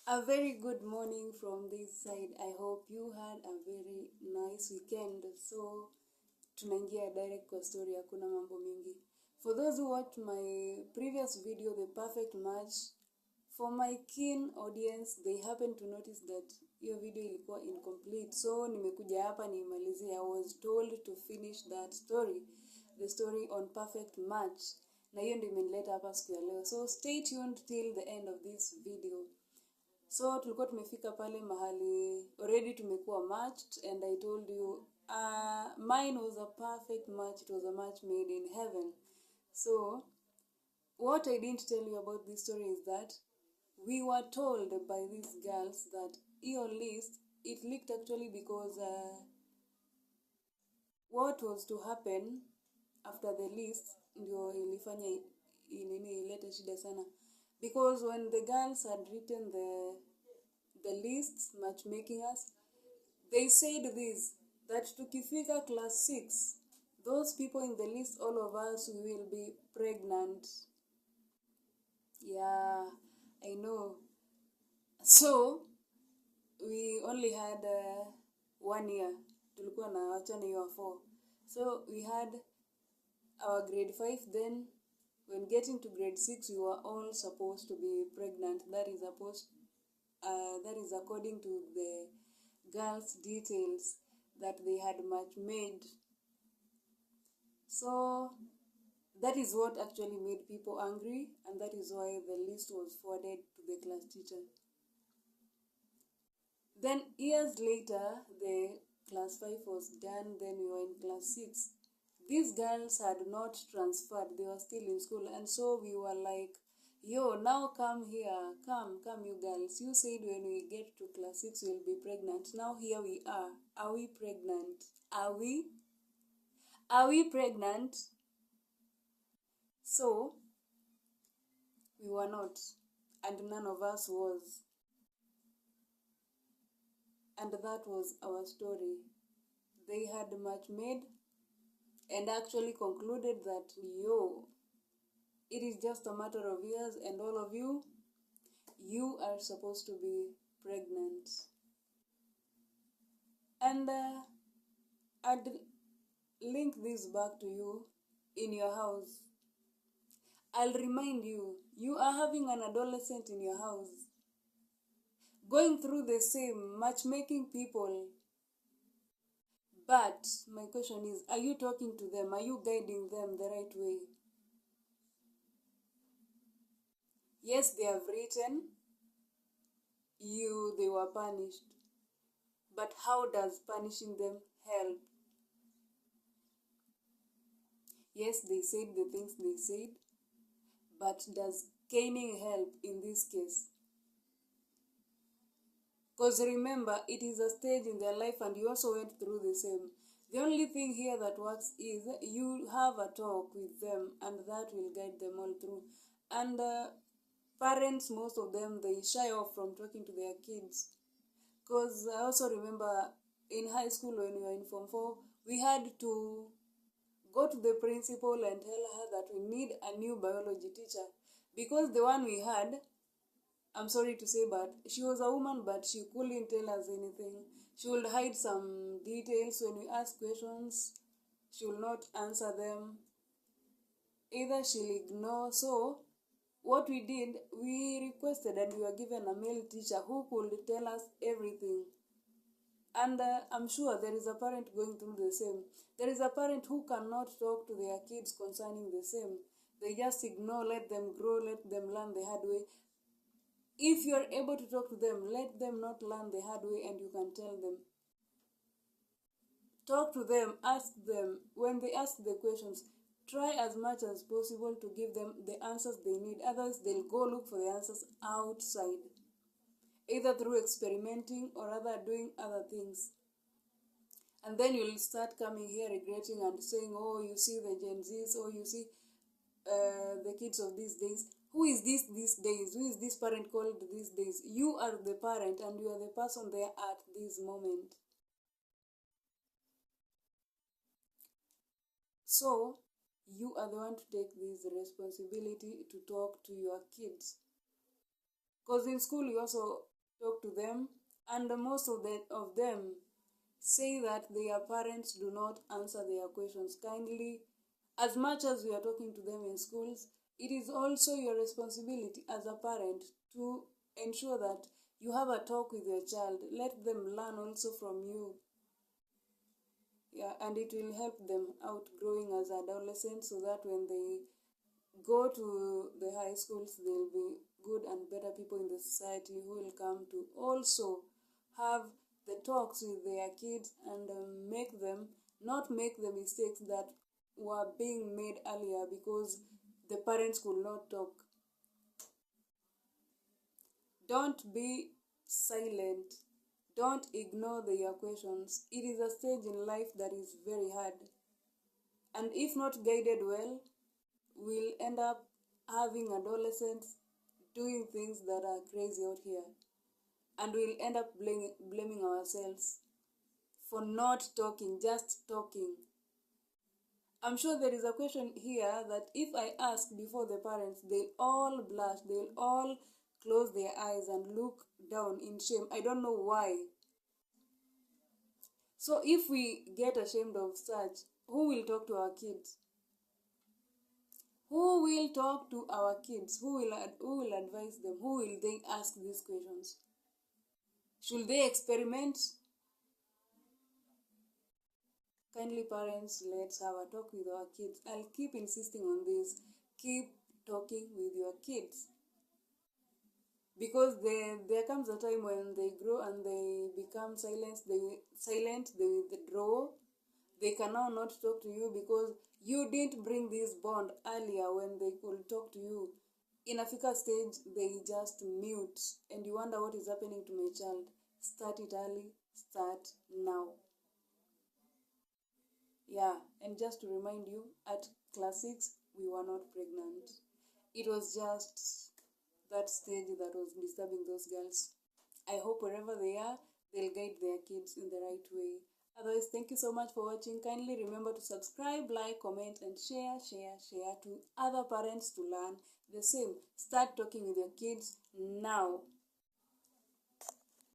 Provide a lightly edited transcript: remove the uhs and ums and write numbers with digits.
A very good morning from this side. I hope you had a very nice weekend. So tunaingia direct kwa story, hakuna mambo mingi. For those who watched my previous video, the perfect match, for my keen audience, they happen to notice that hiyo video ilikuwa incomplete. So nimekuja hapa nimalizie. I was told to finish that story, the story on perfect match. Na hiyo ndio imenileta hapa siku ya leo. So stay tuned till the end of this video. So tulikuwa tumefika pale mahali already tumekuwa matched, and I told you mine was a perfect match. It was a match made in heaven. So what I didn't tell you about this story is that we were told by these girls that your list, it leaked actually because what was to happen after the list ndio ilifanya ilete shida sana, because when the girls had written the lists matchmaking us, they said this, that tukifika class 6, those people in the list, all of us will be pregnant. Yeah, I know. So we only had 1 year. Tulikuwa na wachana year 4. So we had our grade 5. Then when getting to grade 6, we were all supposed to be pregnant. That is according to the girls' details that they had match made. So that is what actually made people angry, and that is why the list was forwarded to the class teacher. Then years later, the class 5 was done, then we were in class 6. These girls had not transferred, they were still in school, and so we were like, yo, now come here, come you girls. You said when we get to class 6 we'll be pregnant. Now here we are. Are we pregnant? Are we pregnant? So we were not, and none of us was. And that was our story. They had match made and actually concluded that, yo, it is just a matter of years, and all of you are supposed to be pregnant. And I'd link this back to you in your house. I'll remind you, you are having an adolescent in your house, going through the same matchmaking people. But my question is, are you talking to them? Are you guiding them the right way? Yes, they have written you, they were punished. But how does punishing them help? Yes, they said the things they said, but does caning help in this case? Because remember, it is a stage in their life, and you also went through the same. The only thing here that works is you have a talk with them, and that will guide them all through. And parents, most of them, they shy off from talking to their kids. Because I also remember in high school when we were in Form 4, we had to go to the principal and tell her that we need a new biology teacher. Because the one we had, I'm sorry to say, but she was a woman, but she couldn't tell us anything. She would hide some details. When we ask questions, she will not answer them. Either she'll ignore. So what we did, we requested and we were given a male teacher who could tell us everything. And I'm sure there is a parent going through the same. There is a parent who cannot talk to their kids concerning the same. They just ignore, let them grow, let them learn the hard way. If you're able to talk to them, let them not learn the hard way, and you can tell them. Talk to them, ask them. When they ask the questions, try as much as possible to give them the answers they need. Otherwise, they'll go look for the answers outside, either through experimenting or other doing other things. And then you'll start coming here regretting and saying, oh, you see the Gen Zs, oh, you see the kids of these days. Who is this these days? Who is this parent called these days? You are the parent, and you are the person there at this moment. So you are the one to take this responsibility to talk to your kids. Because in school you also talk to them, and most of them say that their parents do not answer their questions kindly. As much as we are talking to them in schools, it is also your responsibility as a parent to ensure that you have a talk with your child. Let them learn also from you. Yeah, and it will help them out growing as adolescents, so that when they go to the high schools, they'll be good and better people in the society who will come to also have the talks with their kids, and make them not make the mistakes that were being made earlier because the parents could not talk. Don't be silent. Don't ignore their questions. It is a stage in life that is very hard. And if not guided well, we'll end up having adolescents doing things that are crazy out here. And we'll end up blaming ourselves for not talking, just talking. I'm sure there is a question here that if I ask before the parents, they'll all blush, they'll all close their eyes and look down in shame. I don't know why. So if we get ashamed of such, who will talk to our kids? Who will talk to our kids? Who will advise them? Who will they ask these questions? Should they experiment? Kindly parents, let's have a talk with our kids. I'll keep insisting on this. Keep talking with your kids. Because there comes a time when they grow and they become silent, they withdraw. They can now not talk to you because you didn't bring this bond earlier when they could talk to you. In a fika stage, they just mute, and you wonder what is happening to my child. Start it early, start now. Yeah, and just to remind you, at class 6, we were not pregnant. It was just that stage that was disturbing those girls. I hope wherever they are, they'll guide their kids in the right way. Otherwise, thank you so much for watching. Kindly remember to subscribe, like, comment, and share to other parents to learn the same. Start talking with your kids now.